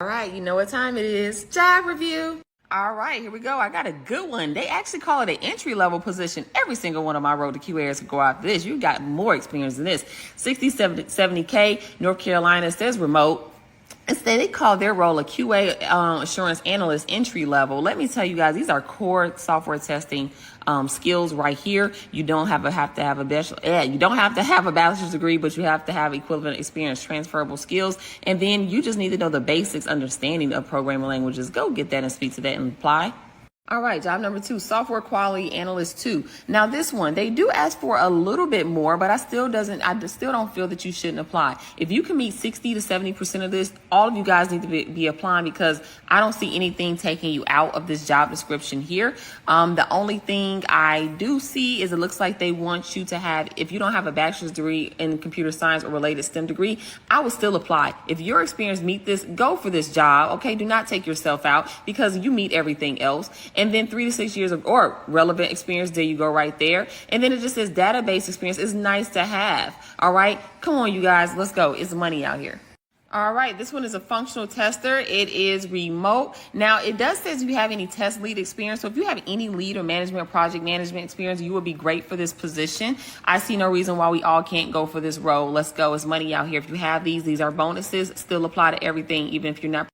All right, you know what time it is. Job review. All right, here we go. I got a good one. They actually call it an entry-level position. Every single one of my road to QAs could go after this. You got more experience than this. 60, 70K, North Carolina says remote. Instead, they call their role a QA assurance analyst entry level. Let me tell you guys, these are core software testing skills right here. You don't have to have a bachelor's degree, but you have to have equivalent experience, transferable skills, and then you just need to know the basics understanding of programming languages. Go get that and speak to that and apply. All right, job number 2, software quality analyst 2. Now this one, they do ask for a little bit more, but I still don't feel that you shouldn't apply. If you can meet 60 to 70% of this, all of you guys need to be applying, because I don't see anything taking you out of this job description here. The only thing I do see is it looks like they want you to have, if you don't have a bachelor's degree in computer science or related STEM degree, I would still apply. If your experience meet this, go for this job. Okay, do not take yourself out, because you meet everything else. And then 3 to 6 years of or relevant experience. There you go right there. And then it just says database experience is nice to have. All right. Come on, you guys. Let's go. It's money out here. All right, this one is a functional tester. It is remote. Now, it does say if you have any test lead experience. So if you have any lead or management, project management experience, you would be great for this position. I see no reason why we all can't go for this role. Let's go. It's money out here. If you have these are bonuses. Still apply to everything, even if you're not